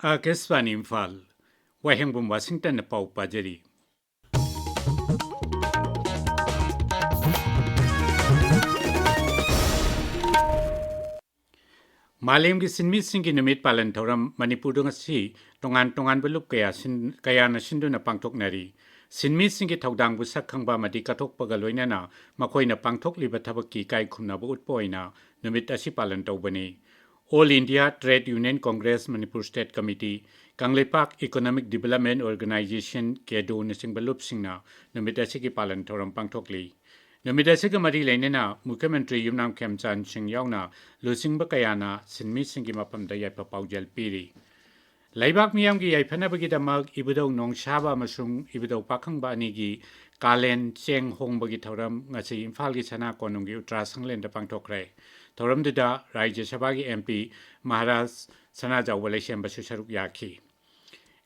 Akeswan Imphal, Wahengbam Washington Pau Pajari. Malam gi sinmi singi numit palan thoram Manipur si tongan belup kaya na sindu na pangtok nari. Sinmi singi thaudang busak khangba madi kathok pagaloina na makoi na pangtok liba thabaki kai khumna bu utpoina numit asi palan tawbani. All India Trade Union Congress Manipur State Committee Kanglepak Economic Development Organization Kedo Nising Balup Singna numit asi ki palan thoram pangtok li. Numidasiga mari lainena Mukhyamantri Yumnam Khemchan Singh yauna lusingba kayana sinmi singi mapamda yaipa paujal piri. Laibak miyamgi yaipanabagi damag ibudau nongsaba masung ibudau pakhangba anigi kalen cheng hongbagi thoram ngasi Imphal gi sana konungi Uttarakhand pangthokre. Thoram dida Rajya Sabha gi MP Maharaj Sana Jawale Shembasu saruk yaki.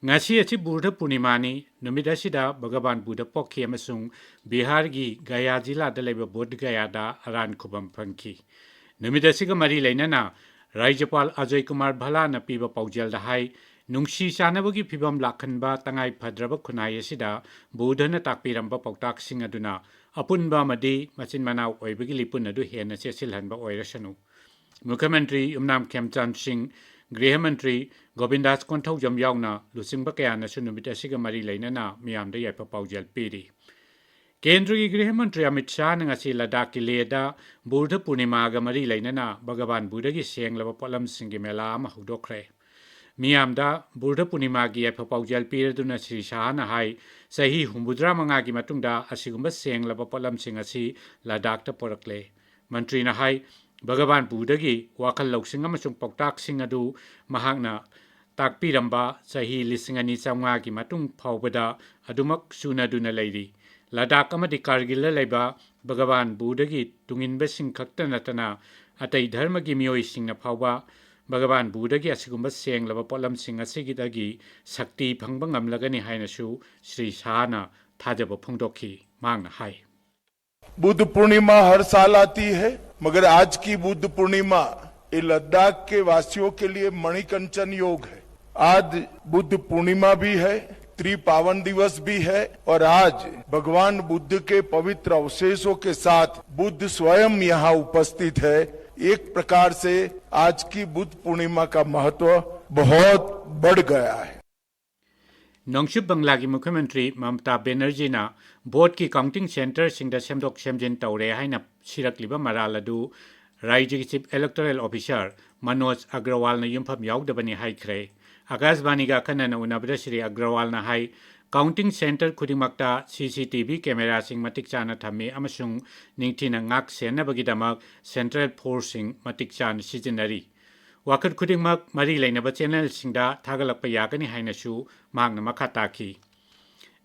Ngasi achi Buddha Purnimani numidasida Bhagavan Buddha Pokhi amasung Bihar gi Gaya jila da leba Bodh Gaya da aran khubam phangki. Numidasiga mari lainana Rajyapal Ajay Kumar Bhala na piba paujal da hai nungsi chanabagi phibam lakhanba tangai phadraba khunai asida Buddha na takpiramba pautak sing aduna apunba madi machin manau oibagi lipun adu hena sesilhanba oirasanu. Mukhyamantri Umnam Khemchan Singh Grihamantri Govindas Konthau Jamyauna Lusingba Kayana Sunumidasiga Mari Lainana Miamda Yapa Paujal Piri. Kendri Grihamantri Amit Shah Nangasi Ladaki Leda Buddha Purnimaga Mari Lainana Bhagavan Buddha gi Siang Lava Polam Singimela Mahudokre. Miamda Buddha Purnimagi Yapa Paujal Piri Duna Sri Shahana Hai Sahi Humbudra Mangagi Matunda Asigumba Siang Lava Polam Singasi Ladakta Porakle. Mantri na Hai Bhagavan Buddha gi wakal lausing amasung pautak sing adu mahakna takpiramba sahi lisingani chamnga gi matung phawbada adumak suna duna leiri Ladakh amadi Kargil laiba Bhagavan Buddha gi tunginba sing khakta natana atai dharma gi miyoi sing na phawba Bhagavan Buddha gi asigumba seng laba polam sing asigi dagi sakti phangba ngamlagani haina su Sri Shahana thajaba phongdokhi mangna hai Buddha Purnima हर साल आती है मगर आज की बुद्ध पूर्णिमा ये लद्दाख के वासियों के लिए मणिकंचन योग है। आज बुद्ध पूर्णिमा भी है, त्रिपावन दिवस भी है और आज भगवान बुद्ध के पवित्र अवशेषों के साथ बुद्ध स्वयं यहाँ उपस्थित है। एक प्रकार से आज की बुद्ध पूर्णिमा का महत्व बहुत बढ़ गया है। Nongship Bangla ki Mukhyamantri Mamata Banerjee na board ki counting center singda semdok semjin taure haina sirakliba maraladu Rajya ki Chief Electoral Officer Manoj Agrawal na yumpham yaudabani haikre. Akashvani ga kanana unabda Shri Agrawal na hai counting center khudingmakta CCTV camera sing matik chana thami amasung ningthina ngak senabagi central forcing matik chan sijinari. Wakat khudingmak mari lainaba channel singda thagalakpa yakani hainasu magna makhataki.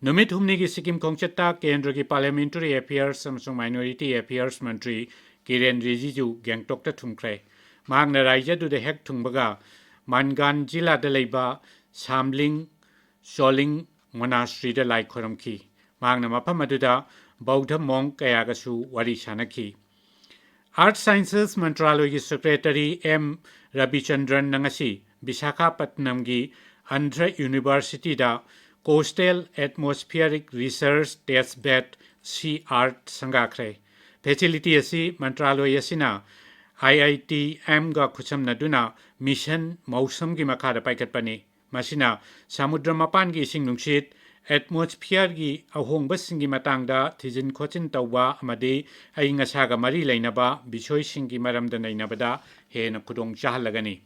Numit humni gi Sikkim Khongchetta Kendra ki Parliamentary Affairs amsung Minority Affairs Mantri Kiren Rijiju Gangtok ta thumkre. Magna Rajya du de hek thungbaga Mangan jila da leiba Samling Soling Monastery da lai khoramki. Magna mafam aduda Bauddha monk kayagasu wari sanaki. Art Sciences Mantraloy Secretary M. Ravichandran Nangasi, Visakhapatnam gi Andhra University da Coastal Atmospheric Research Testbed Sea Art Sangakre. Facility asi Mantraloy asina IITM ga khucham naduna Mission Mausam gi makhada paikatpani. Masina Samudra Mapan gi ising nungsit atmosphere gi ahongba singi matangda thijin khochin tawba amadi ainga saga mari leinaba bisoi singi maramda nainabada hena khudong chahalagani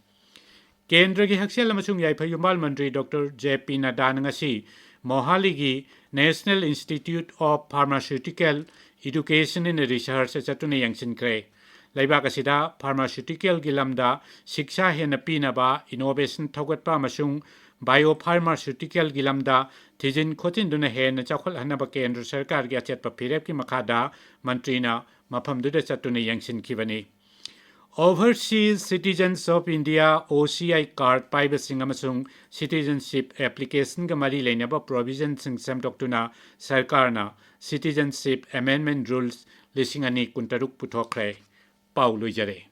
Kendra gi haksel amasung yaipa yumal mantri Dr. JP Nadda ngasi Mohali gi National Institute of Pharmaceutical Education and Research chatuna yangsin kre Laibak asida pharmaceutical gi lamda shiksha hena pinaba innovation thogatpa amasung biopharmaceutical gilamda thijin khochin duna hen chakhol hanaba kendra sarkar gi achetpa phirep ki makhada mantrina maphamduda chatuna yangsin khibani Overseas Citizens of India OCI card paiba singamasung citizenship application ga mari leinaba provision sing samdoktuna sarkarna citizenship amendment rules lisingani kuntaruk puthokre Paulo Jare